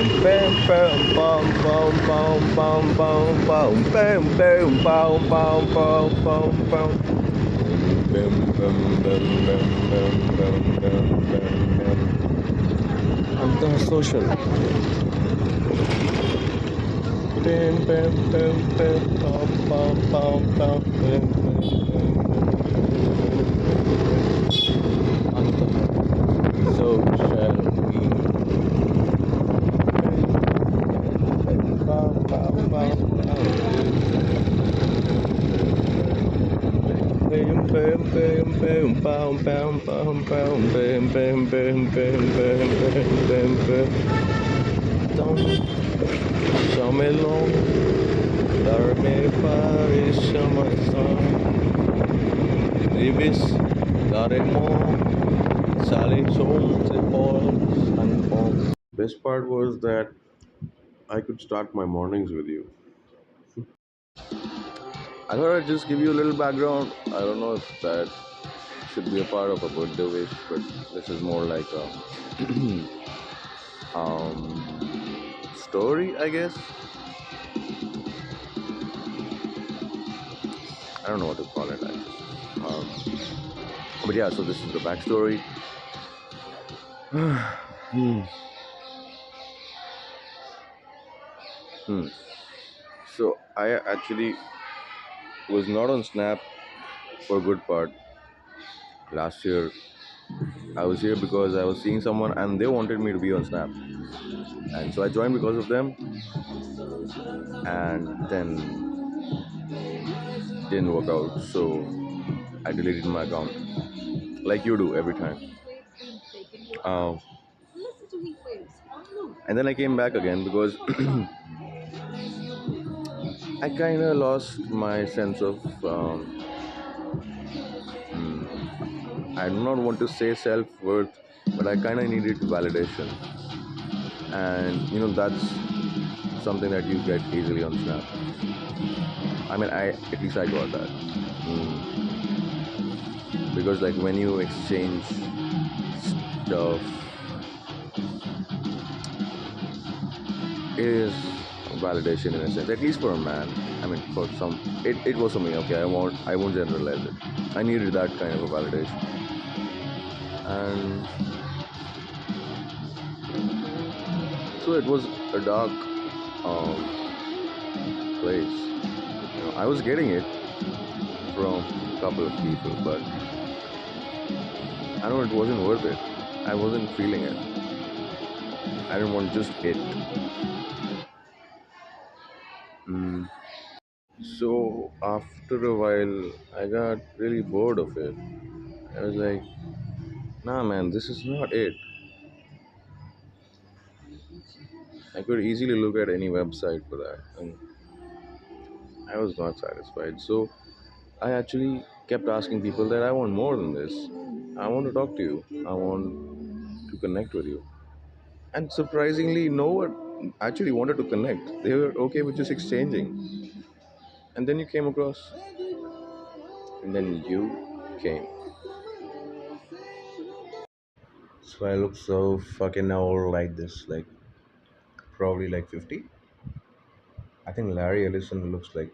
Bam, bam, bam, bam, bam, bam, bam, bam, bam, bam, bam, bam, bam, bam, bam. Bam, bam, bam, bam, bam, bam, bam, bam, bam. Antisocial. Bam, bam, bam, bam, bam, bam, bam, bam, bam, bam. So shall we. Bam, bam, bam, bam, bam, bam, bam, bam, bam, bam, bam, bam, bam, bam, bam, bam, bam, bam. Então, chame-lo, dar-me para chamação. Ibis, daremo, sale solta balls and bombs. Best part was that I could start my mornings with you. I thought I'd just give you a little background. I don't know if that should be a part of a birthday wish, but this is more like a story, I guess. I don't know what to call it actually. But yeah, so this is the backstory. Hmm. Hmm. So I actually was not on Snap for a good part last year. I was here because I was seeing someone and they wanted me to be on Snap, and so I joined because of them, and then didn't work out. So I deleted my account, like you do every time. Um, and then I came back again because I kind of lost my sense of. I do not want to say self worth, but I kind of needed validation, and that's something that you get easily on Snap. I mean, I at least I got that. Because like when you exchange stuff, it is validation in a sense, at least for a man. I mean, for some, it was for me. Okay, I won't generalize it. I needed that kind of a validation, and so it was a dark um, place. I was getting it from a couple of people, but I know it wasn't worth it. I wasn't feeling it. I didn't want just it. Mm. So after a while, I got really bored of it. I was like, nah, man, this is not it. I could easily look at any website for that, and I was not satisfied. So I actually kept asking people that I want more than this. I want to talk to you. I want to connect with you. And surprisingly, no one actually wanted to connect. They were okay with just exchanging. And then you came across, and then you came. So I look so fucking old like this, like probably like 50. I think Larry Ellison looks like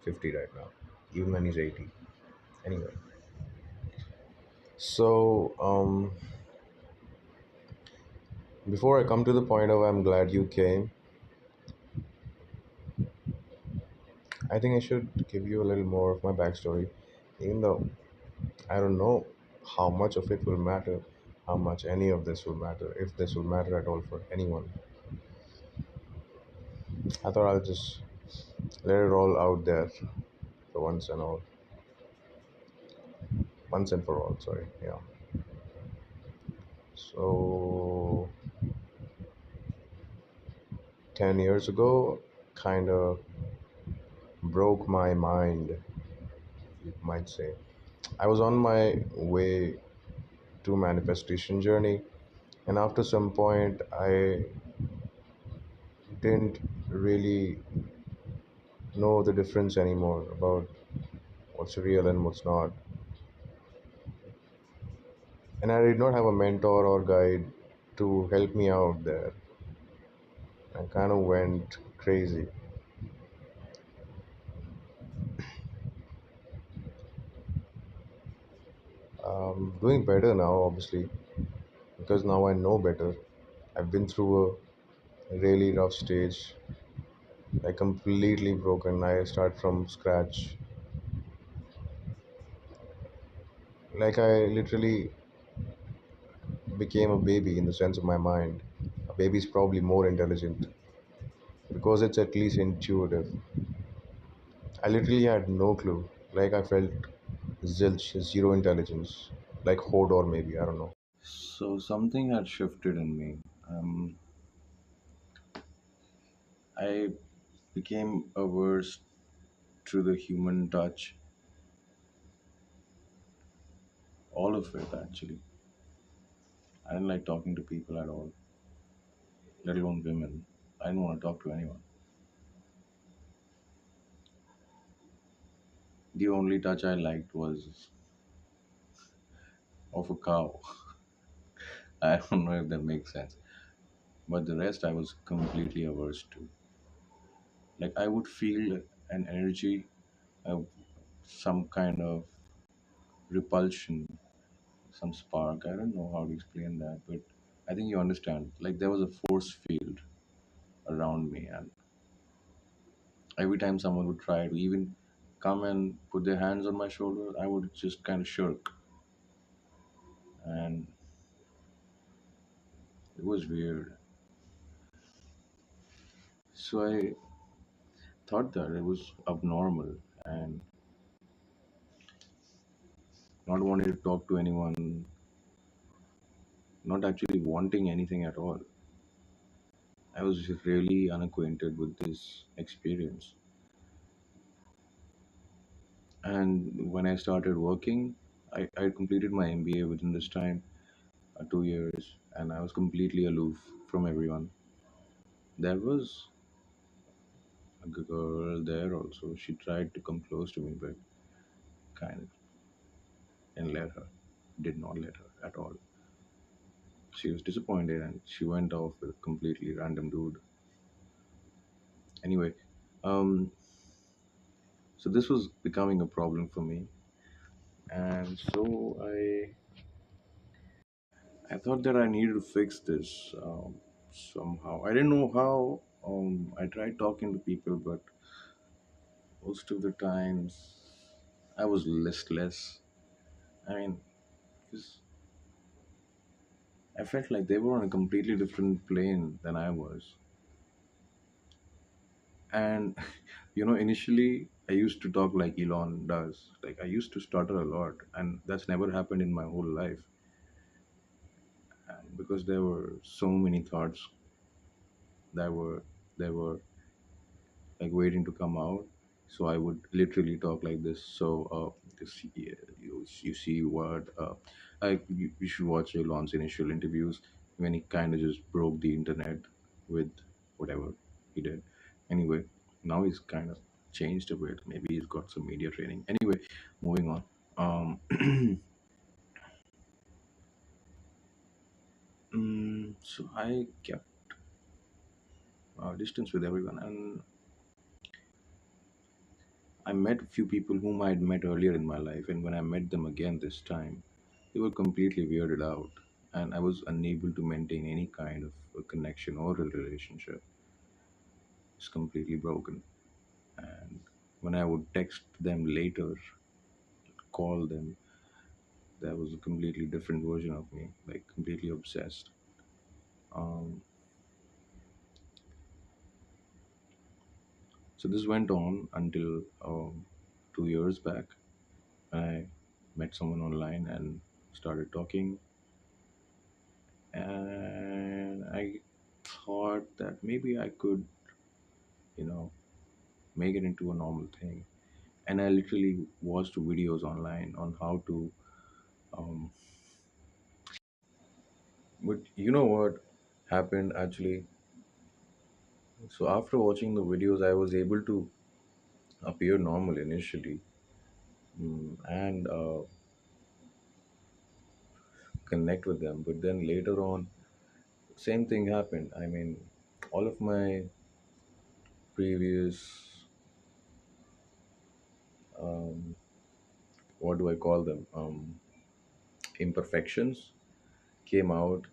50 right now, even when he's 80. Anyway, so before I come to the point of I'm glad you came, I think I should give you a little more of my backstory, even though I don't know how much of it will matter, how much any of this will matter, if this will matter at all for anyone. I thought I'll just let it all out there for once and for all. Sorry, yeah. So 10 years ago, kind of broke my mind, you might say. I was on my way to manifestation journey, and after some point, I didn't really know the difference anymore about what's real and what's not. And I did not have a mentor or guide to help me out there. I kind of went crazy. Doing better now, obviously, because now I know better. I've been through a really rough stage, like completely broken. I start from scratch. Like I literally became a baby in the sense of my mind. A baby's probably more intelligent because it's at least intuitive. I literally had no clue. Like I felt zilch, zero intelligence. Like Hodor maybe, I don't know. So something had shifted in me. Um, I became averse to the human touch, all of it actually. I didn't like talking to people at all, let alone women. I didn't want to talk to anyone. The only touch I liked was of a cow. I don't know if that makes sense. But the rest I was completely averse to. Like I would feel an energy, uh, some kind of repulsion, some spark. I don't know how to explain that, but I think you understand. Like there was a force field around me, and every time someone would try to even come and put their hands on my shoulder, I would just kind of shirk, and it was weird. So I thought that it was abnormal and not wanting to talk to anyone, not actually wanting anything at all. I was just really unacquainted with this experience. And when I started working, I completed my MBA within this time, 2 years, and I was completely aloof from everyone. There was a girl there also. She tried to come close to me, but kind of didn't let her, did not let her at all. She was disappointed and she went off with a completely random dude. Anyway, um, so this was becoming a problem for me, and so I thought that I needed to fix this somehow. I didn't know how. I tried talking to people, but most of the times I was listless. I mean, 'cause I felt like they were on a completely different plane than I was. And initially I used to talk like Elon does. Like I used to stutter a lot, and that's never happened in my whole life. And because there were so many thoughts that were like waiting to come out. So I would literally talk like this. So you see what you should watch Elon's initial interviews when he kind of just broke the internet with whatever he did. Anyway, now he's kind of changed a bit. Maybe he's got some media training. Anyway, moving on. So I kept distance with everyone, and I met a few people whom I had met earlier in my life, and when I met them again this time, they were completely weirded out, and I was unable to maintain any kind of a connection or a relationship. It's completely broken. And when I would text them later, call them, there was a completely different version of me, like completely obsessed. Um, so this went on until 2 years back. I met someone online and started talking, and I thought that maybe I could, you know, make it into a normal thing. And I literally watched videos online on how to. Um, but you know what happened actually? So after watching the videos, I was able to appear normal initially, and connect with them. But then later on, same thing happened. I mean, All of my previous, um, what do I call them? Imperfections came out,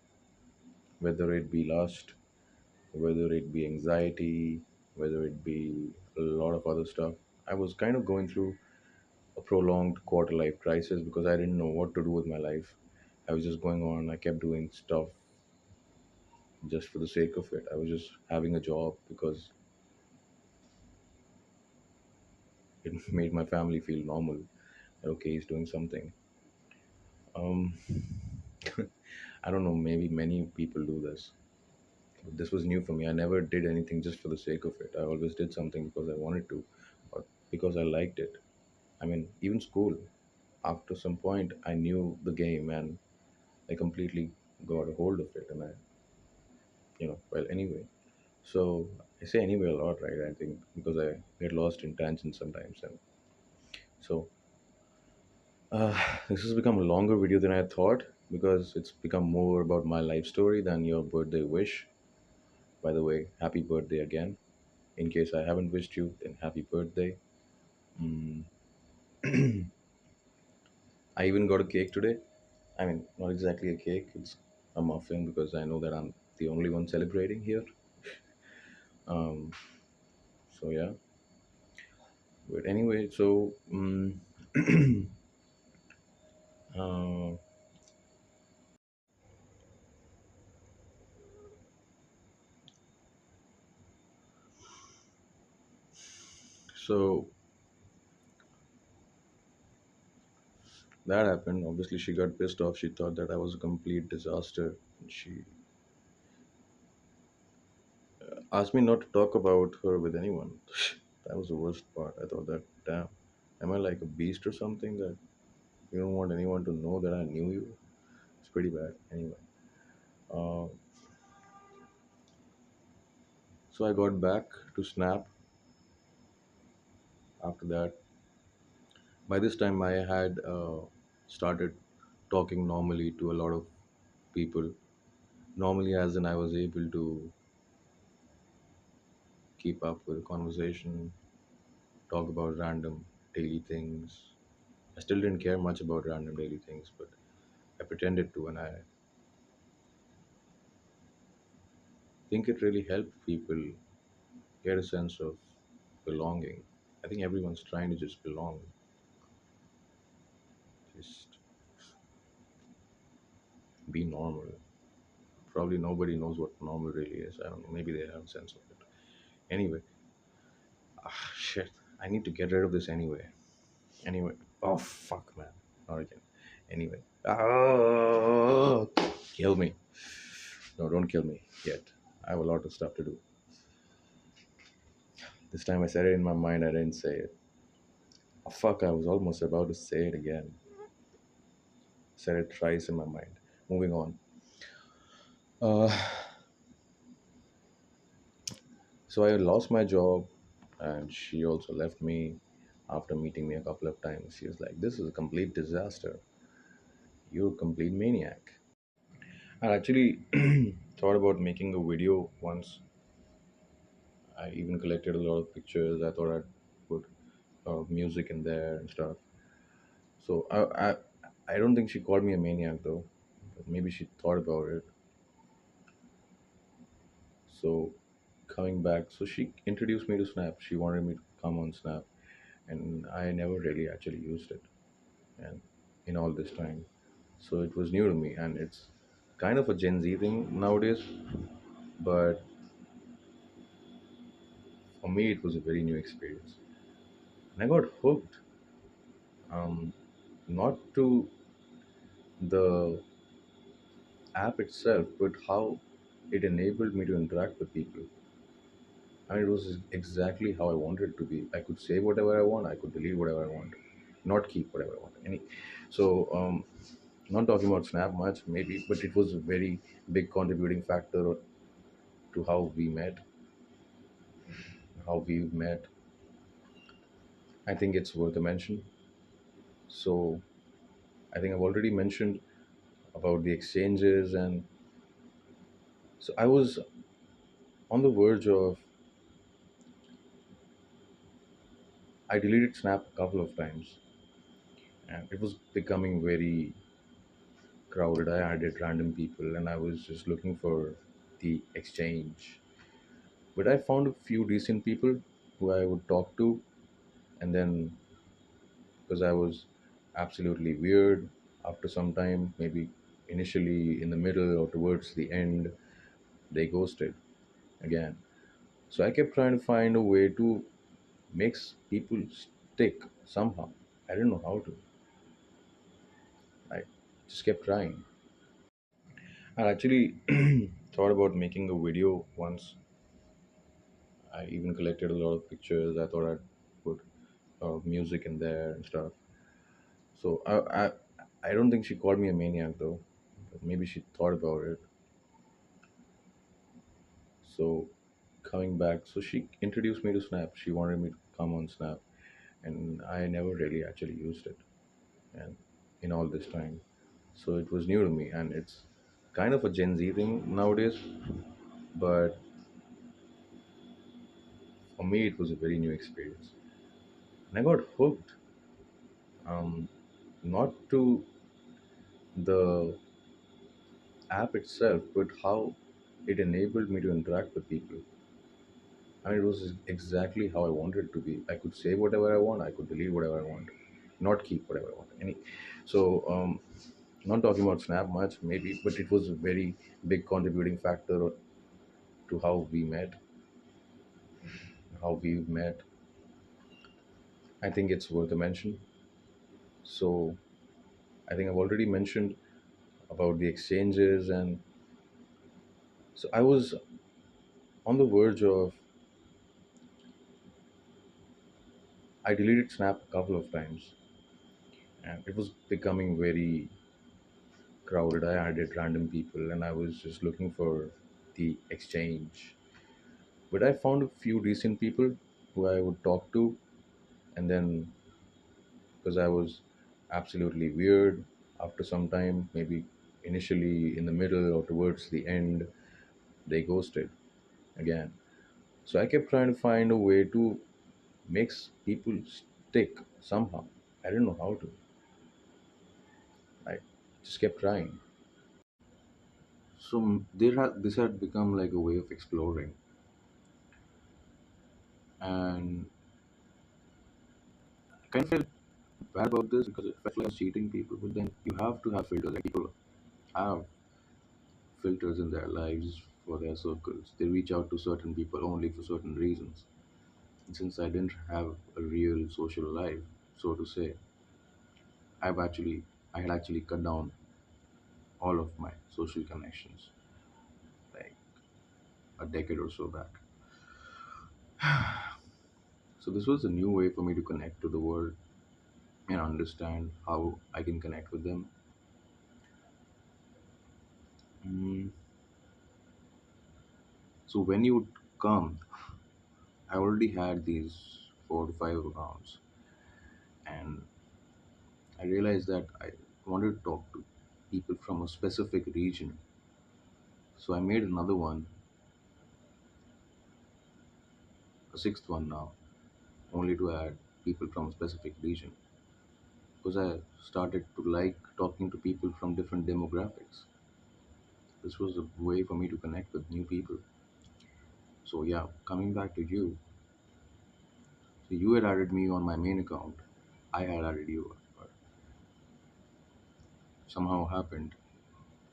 whether it be lust, whether it be anxiety, whether it be a lot of other stuff. I was kind of going through a prolonged quarter life crisis because I didn't know what to do with my life. I was just going on, I kept doing stuff just for the sake of it. I was just having a job because it made my family feel normal. Okay, he's doing something. Um, I don't know, maybe many people do this. But this was new for me. I never did anything just for the sake of it. I always did something because I wanted to or because I liked it. I mean, even school, after some point, I knew the game and I completely got a hold of it. And well, anyway. So I say anyway a lot, right? I think because I get lost in tangents sometimes. And so this has become a longer video than I thought because it's become more about my life story than your birthday wish. By the way, happy birthday again. In case I haven't wished you, then happy birthday. Mm, I even got a cake today. I mean, not exactly a cake, it's a muffin because I know that I'm the only one celebrating here. Um, so, yeah. But anyway, so, uh, so that happened. Obviously, she got pissed off. She thought that I was a complete disaster. She asked me not to talk about her with anyone. That was the worst part. I thought that, damn, am I like a beast or something that you don't want anyone to know that I knew you? It's pretty bad. Anyway, uh, so I got back to Snap after that. By this time, I had started talking normally to a lot of people. Normally, as in I was able to keep up with the conversation, talk about random daily things. I still didn't care much about random daily things, but I pretended to, and I think it really helped people get a sense of belonging. I think everyone's trying to just belong, just be normal. Probably nobody knows what normal really is. I don't know. Maybe they have a sense of it. Anyway, shit. I need to get rid of this anyway. Anyway. Oh, fuck, man. Not again. Anyway. Oh, kill me. No, don't kill me yet. I have a lot of stuff to do. This time I said it in my mind, I didn't say it. Oh, fuck, I was almost about to say it again. Said it thrice in my mind. Moving on. Uh, so I lost my job, and she also left me after meeting me a couple of times. She was like, "This is a complete disaster. You're a complete maniac." I actually thought about making a video once. I even collected a lot of pictures. I thought I'd put music in there and stuff. So I don't think she called me a maniac though. But maybe she thought about it. So coming back, so she introduced me to Snap. She wanted me to come on Snap, and I never really actually used it, and in all this time, so it was new to me, and it's kind of a Gen Z thing nowadays. But for me, it was a very new experience, and I got hooked. Um, not to the app itself, but how it enabled me to interact with people. And it was exactly how I wanted it to be. I could say whatever I want. I could delete whatever I want, not keep whatever I want. So not talking about Snap much, maybe, but it was a very big contributing factor to how we've met. I think it's worth a mention. So I think I've already mentioned about the exchanges, and so I was on the verge of. I deleted Snap a couple of times, and it was becoming very crowded. I added random people, and I was just looking for the exchange. But I found a few decent people who I would talk to, and then because I was absolutely weird, after some time, maybe initially in the middle or towards the end, they ghosted again. So I kept trying to find a way to make people stick somehow. I didn't know how to. I just kept trying. I actually thought about making a video once. I even collected a lot of pictures. I thought I'd put music in there and stuff. So I don't think she called me a maniac though. But maybe she thought about it. So coming back, so she introduced me to Snap. She wanted me to come on Snap, and I never really actually used it. And in all this time, so it was new to me, and it's kind of a Gen Z thing nowadays. But for me, it was a very new experience, and I got hooked. Not to the app itself, but how it enabled me to interact with people. And it was exactly how I wanted it to be. I could say whatever I want, I could delete whatever I want, not keep whatever I want. Not talking about Snap much, maybe, but it was a very big contributing factor to how we've met. I think it's worth a mention. So I think I've already mentioned about the exchanges, and so I was on the verge of. I deleted Snap a couple of times, and it was becoming very crowded. I added random people, and I was just looking for the exchange. But I found a few decent people who I would talk to, and then because I was absolutely weird, after some time, maybe initially in the middle or towards the end, they ghosted again. So I kept trying to find a way to make people stick somehow. I didn't know how to. I just kept trying. So this had become like a way of exploring, and I kind of felt bad about this because it felt like I was cheating people. But then you have to have filters. Like people have filters in their lives for their circles. They reach out to certain people only for certain reasons. And since I didn't have a real social life, so to say, I had actually cut down all of my social connections like a decade or so back. So this was a new way for me to connect to the world and understand how I can connect with them. Mm, so when you would come, I already had these 4 to 5 accounts, and I realized that I wanted to talk to people from a specific region. So I made another one, a sixth one now, only to add people from a specific region because I started to like talking to people from different demographics. This was a way for me to connect with new people. So yeah, coming back to you, so you had added me on my main account. I had added you, but somehow happened,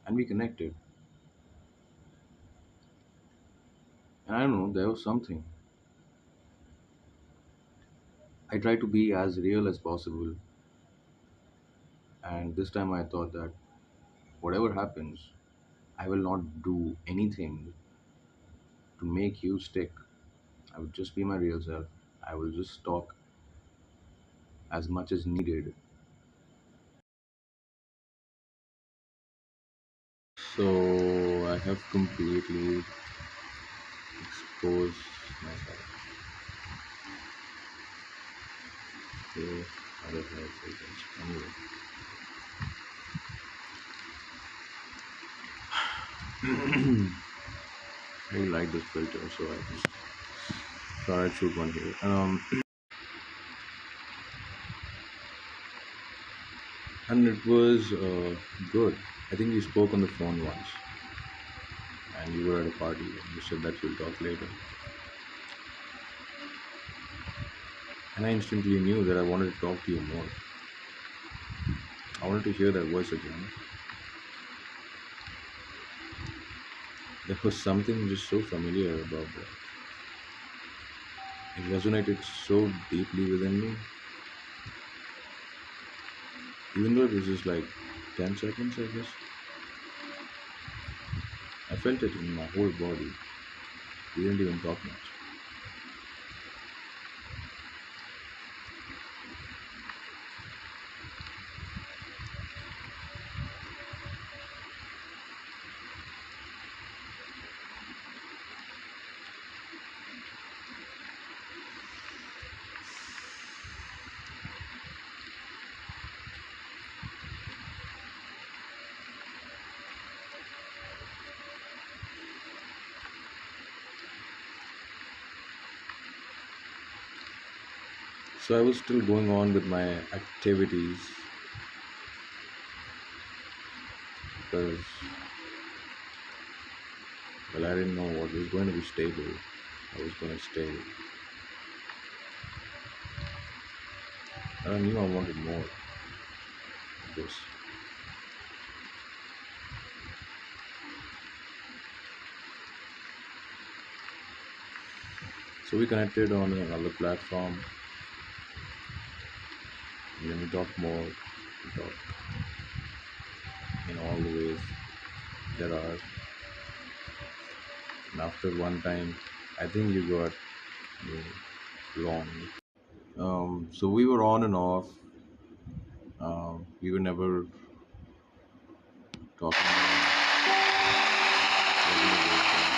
and we connected. And I don't know, there was something. I tried to be as real as possible, and this time I thought that whatever happens, I will not do anything to make you stick. I would just be my real self. I will just talk as much as needed. So I have completely exposed myself to other types of things. Anyway, I really like this filter, so I just thought I'd shoot one here. And it was good. I think we spoke on the phone once, and you were at a party, and you said that you'll talk later. And I instantly knew that I wanted to talk to you more. I wanted to hear that voice again. There was something just so familiar about that. It resonated so deeply within me, even though it was just like 10 seconds, I guess. I felt it in my whole body. We didn't even talk much. So I was still going on with my activities because, well, I didn't know what was going to be stable. I was going to stay. And I knew I wanted more of this. So we connected on another platform, and then we talked more. We talked in all the ways there are. And after one time, I think you got me wrong. So we were on and off. We were never talking on a regular basis.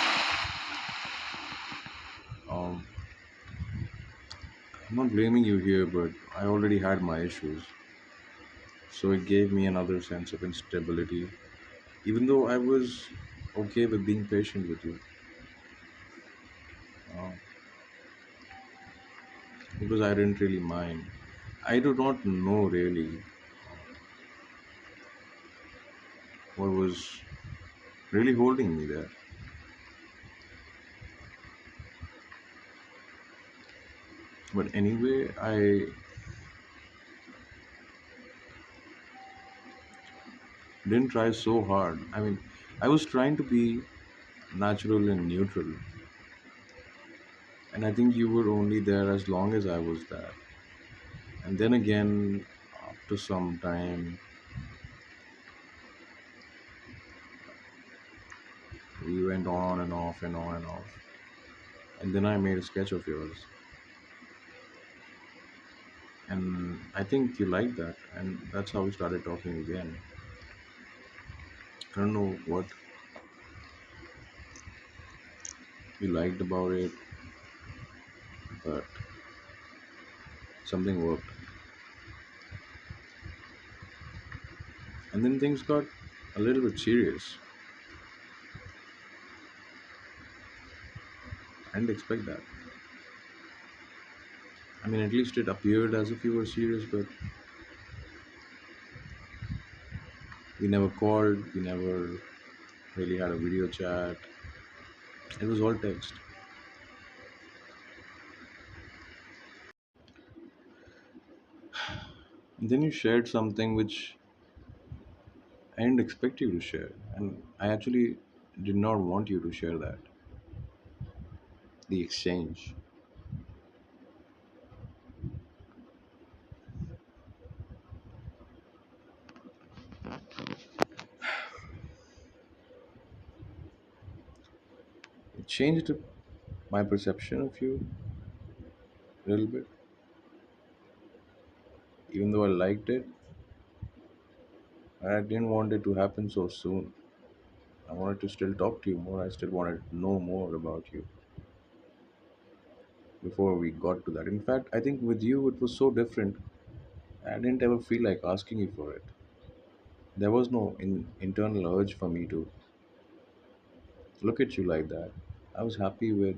Um, I'm not blaming you here, but I already had my issues. So it gave me another sense of instability. Even though I was okay with being patient with you, uh, because I didn't really mind. I do not know really what was really holding me there. But anyway, I didn't try so hard. I mean, I was trying to be natural and neutral, and I think you were only there as long as I was there. And then again, after some time, we went on and off and on and off. And then I made a sketch of yours, and I think you liked that, and that's how we started talking again. I don't know what you liked about it, but something worked. And then things got a little bit serious. I didn't expect that. I mean, at least it appeared as if you were serious, but we never called, we never really had a video chat. It was all text. And then you shared something which I didn't expect you to share. And I actually did not want you to share that. The exchange. It changed my perception of you a little bit. Even though I liked it, I didn't want it to happen so soon. I wanted to still talk to you more. I still wanted to know more about you before we got to that. In fact, I think with you it was so different. I didn't ever feel like asking you for it. There was no internal urge for me to look at you like that. I was happy with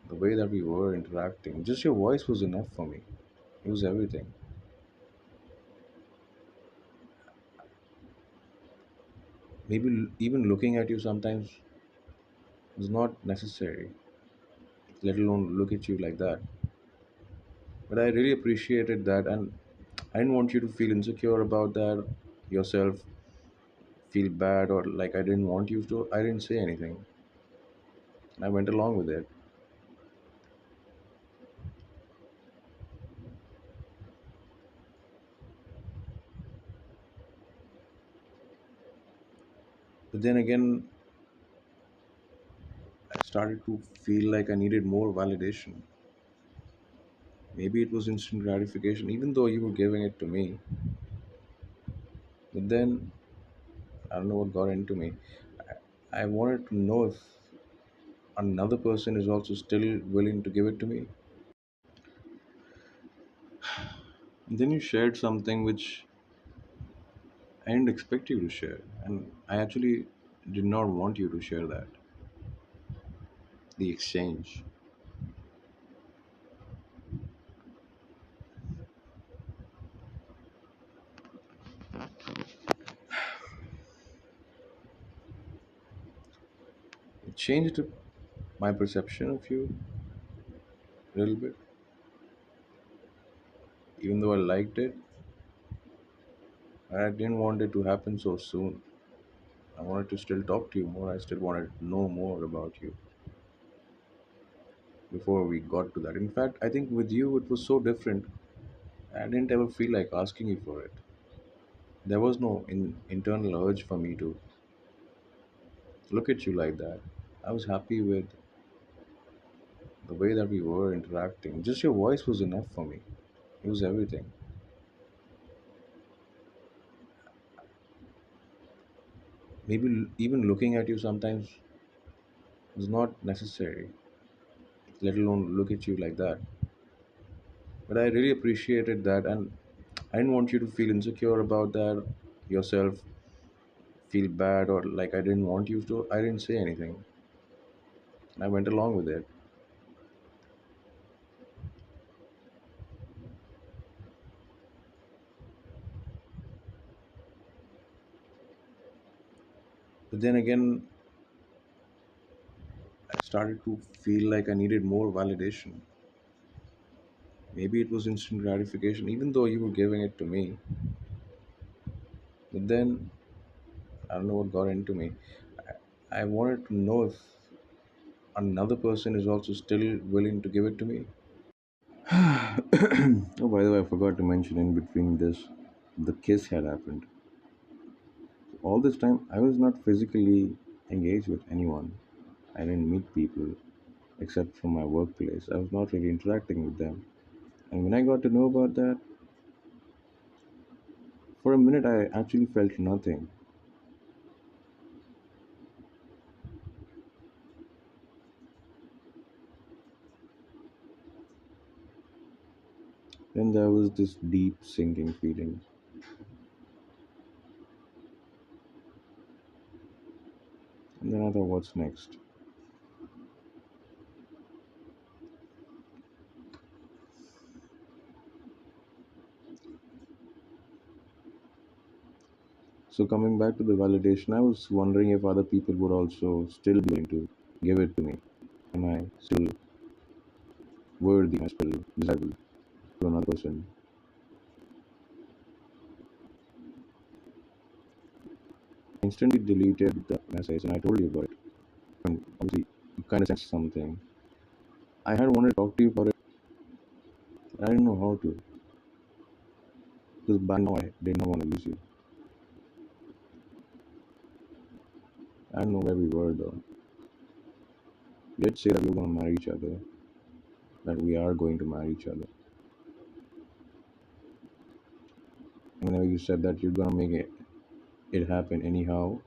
the way that we were interacting. Just your voice was enough for me. It was everything. Maybe even looking at you sometimes is not necessary, let alone look at you like that. But I really appreciated that, and I didn't want you to feel insecure about that yourself, feel bad, or like I didn't want you to. I didn't say anything. I went along with it. But then again, I started to feel like I needed more validation. Maybe it was instant gratification, even though you were giving it to me. But then I don't know what got into me. I wanted to know if another person is also still willing to give it to me. And then you shared something which I didn't expect you to share. And I actually did not want you to share that. The exchange. It changed my perception of you a little bit. Even though I liked it, I didn't want it to happen so soon. I wanted to still talk to you more. I still wanted to know more about you before we got to that. In fact, I think with you it was so different. I didn't ever feel like asking you for it. There was no internal urge for me to look at you like that. I was happy with the way that we were interacting. Just your voice was enough for me. It was everything. Maybe even looking at you sometimes is not necessary, let alone look at you like that. But I really appreciated that, and I didn't want you to feel insecure about that yourself, feel bad, or like I didn't want you to. I didn't say anything. I went along with it. But then again, I started to feel like I needed more validation. Maybe it was instant gratification, even though you were giving it to me. But then I don't know what got into me. I wanted to know if another person is also still willing to give it to me. Oh, by the way, I forgot to mention in between this, the kiss had happened. All this time, I was not physically engaged with anyone. I didn't meet people except from my workplace. I was not really interacting with them. And when I got to know about that, for a minute I actually felt nothing. Then there was this deep sinking feeling. And then I thought, what's next? So coming back to the validation, I was wondering if other people would also still be willing to give it to me. Am I still worthy? Am I still desirable to another person? I instantly deleted the message and I told you about it. And obviously, you kind of sensed something. I had wanted to talk to you about it. I didn't know how to because by now I did not want to lose you. I don't know where we were though. We did say that we were going to marry each other, that we are going to marry each other. And whenever you said that you're going to make it happen anyhow,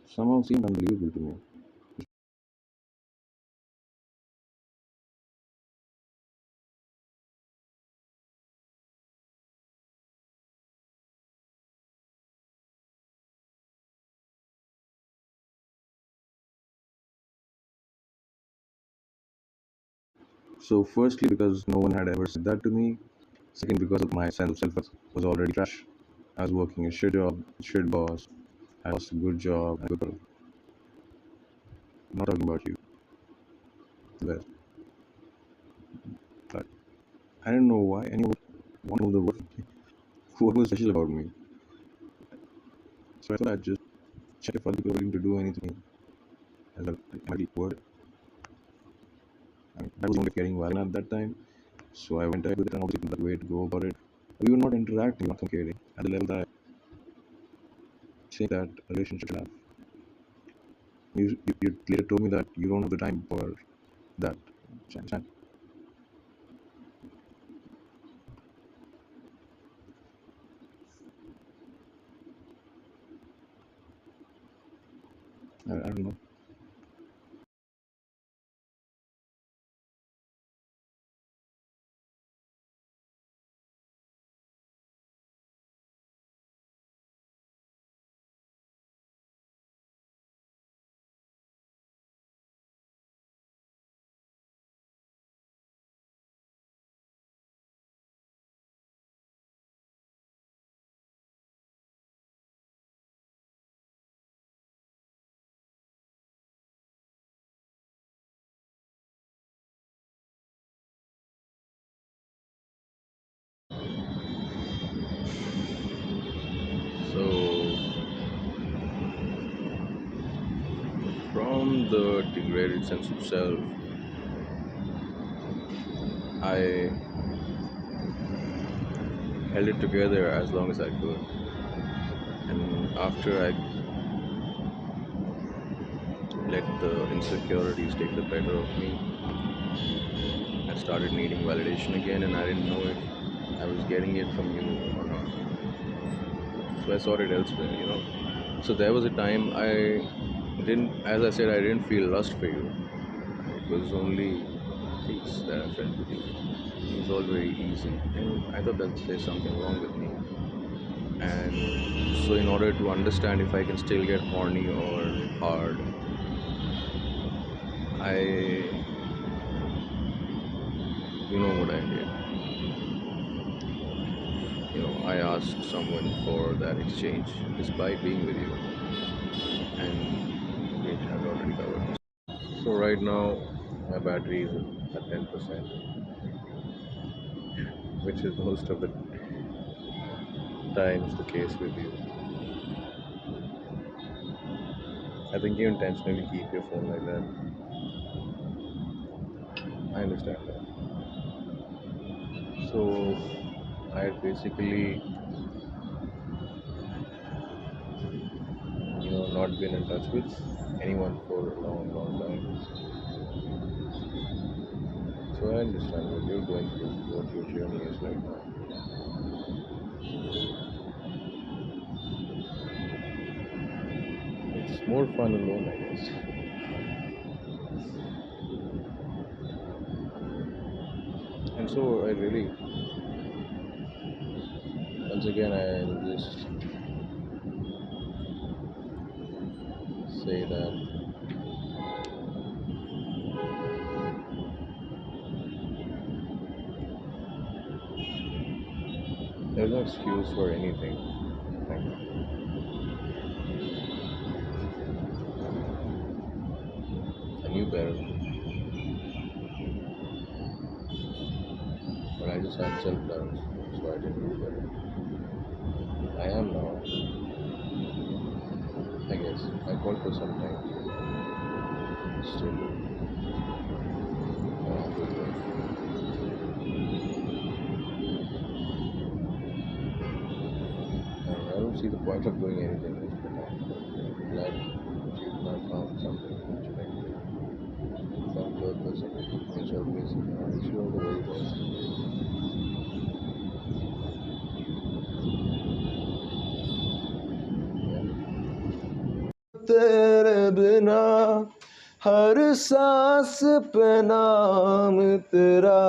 somehow seemed unbelievable to me. So, firstly, because no one had ever said that to me. Second, because of my sense of self was already trash. I was working a shit job, shit boss. I lost a good job, and good girl. I'm not talking about you, but I didn't know why anyone would want to know the word. What was special about me? So I thought I'd just check if other people were willing to do anything as a mighty word. I was only getting violent at that time, so I went ahead with it and obviously that way to go about it. We were not interacting, not communicating at the level that I think that a relationship should have. You later told me that you don't have the time for that. So I understand. I don't know. So, from the degraded sense of self, I held it together as long as I could. And after I let the insecurities take the better of me, I started needing validation again, and I didn't know if I was getting it from you or not. So I sought it elsewhere. So there was a time as I said, I didn't feel lust for you. It was only peace that I felt with you. It was all very easy, and I thought that there's something wrong with me. And so, in order to understand if I can still get horny or hard, you know what I did? I asked someone for that exchange despite being with you, and it had already covered. So right now, my battery is at 10%, which is most of the times the case with you. I think you intentionally keep your phone like that. I understand that. So I had basically, not been in touch with anyone for a long, long time. So I understand what you're going through, what your journey is right now. It's more fun alone, I guess. And so I really, once again, I'll just say that there's no excuse for anything. Like, I knew better, but I just had self doubt, so I didn't do better. I am now, I guess. I fought for some time, still good way. I don't see the point of doing anything else, but I'm glad that you have found something that you like, some purpose in it, which are basic. I wish you all the very best. Yeah. तेरे बिना हर सांस पे नाम तेरा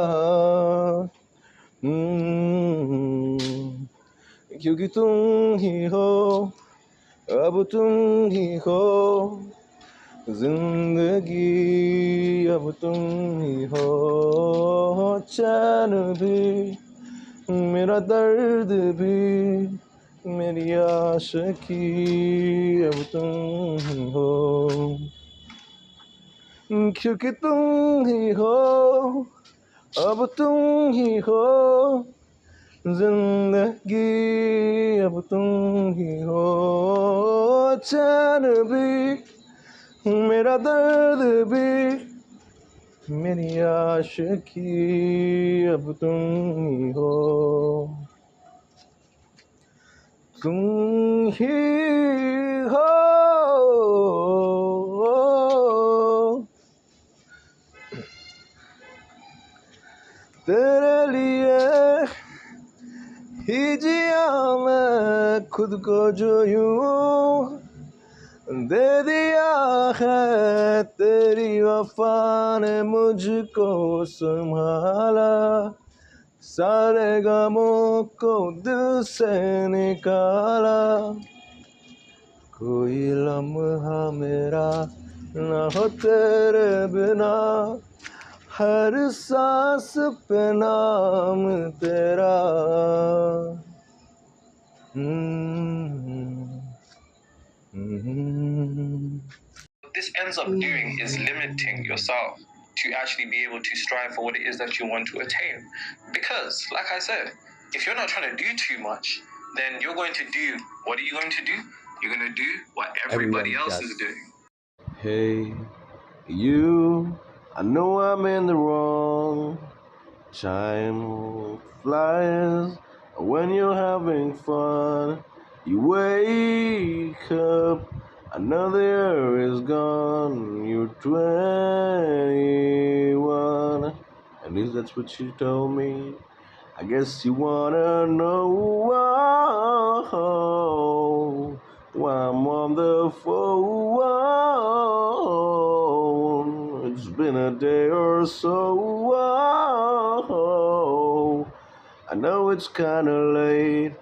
क्योंकि तुम ही हो अब तुम ही हो जिंदगी अब तुम ही हो, चैन भी मेरा दर्द भी मेरी आशिकी अब तुम ही हो, क्योंकि तुम ही हो, अब तुम ही हो जिंदगी, अब तुम ही हो, चैन भी मेरा दर्द भी मेरी आशिकी अब तुम ही हो, तुम ही हो, तेरे लिए ही जिया मैं खुद को जो यूं दे दिया है, तेरी वफा ने मुझको संभाला, सारे गमों को दिल से निकाला, कोई लम्हा मेरा ना हो तेरे बिना, हर सांस पे नाम तेरा। What this ends up doing is limiting yourself to actually be able to strive for what it is that you want to attain. Because, like I said, if you're not trying to do too much, then you're going to do, what are you going to do? You're going to do what everybody else is doing. Hey, you, I know I'm in the wrong. Time flies when you're having fun. You wake up, another year is gone. You're 21. At least that's what you told me. I guess you wanna know why I'm on the phone. It's been a day or so. I know it's kinda late,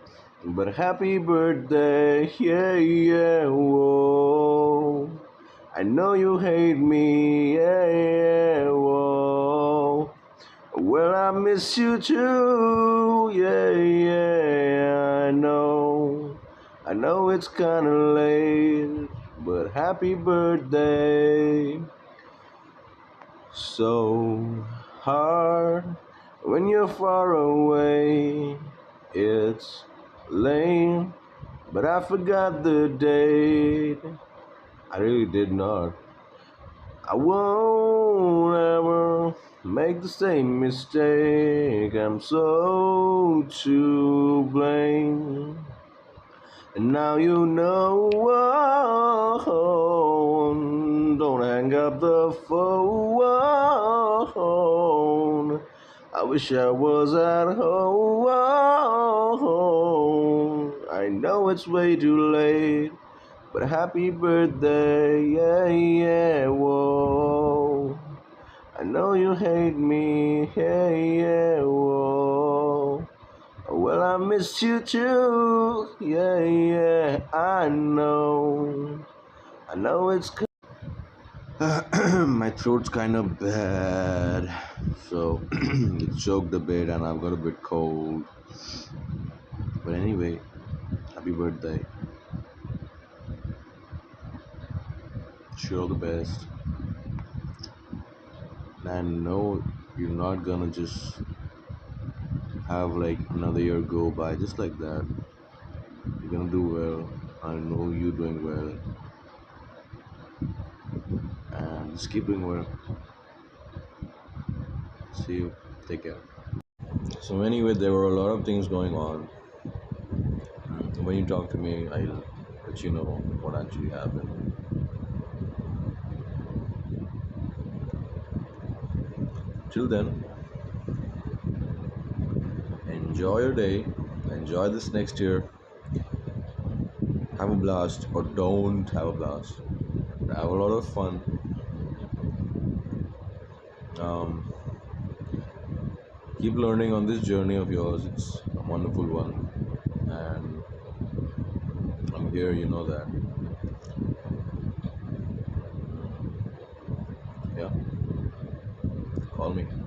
but happy birthday, yeah, yeah, whoa. I know you hate me, yeah, yeah, whoa. Well, I miss you too, yeah, yeah, I know it's kinda late, but happy birthday. So hard when you're far away, it's lame, but I forgot the date. I really did not. I won't ever make the same mistake. I'm so to blame. And now you know. Don't hang up the phone. I wish I was at home. I know it's way too late, but happy birthday, yeah, yeah, whoa. I know you hate me, yeah, yeah, whoa. Well, I miss you too, yeah, yeah, I know it's my throat's kind of bad, so it choked a bit and I've got a bit cold. But anyway, happy birthday. Wish you all the best. And I know you're not gonna just have like another year go by just like that. You're gonna do well. I know you're doing well. And just keep doing well. See you. Take care. So anyway, there were a lot of things going on. When you talk to me, I'll let you know what actually happened. Till then, enjoy your day, enjoy this next year, have a blast or don't have a blast. Have a lot of fun. Um, Keep learning on this journey of yours. It's a wonderful one, and I'm here. You know that. Yeah. call me.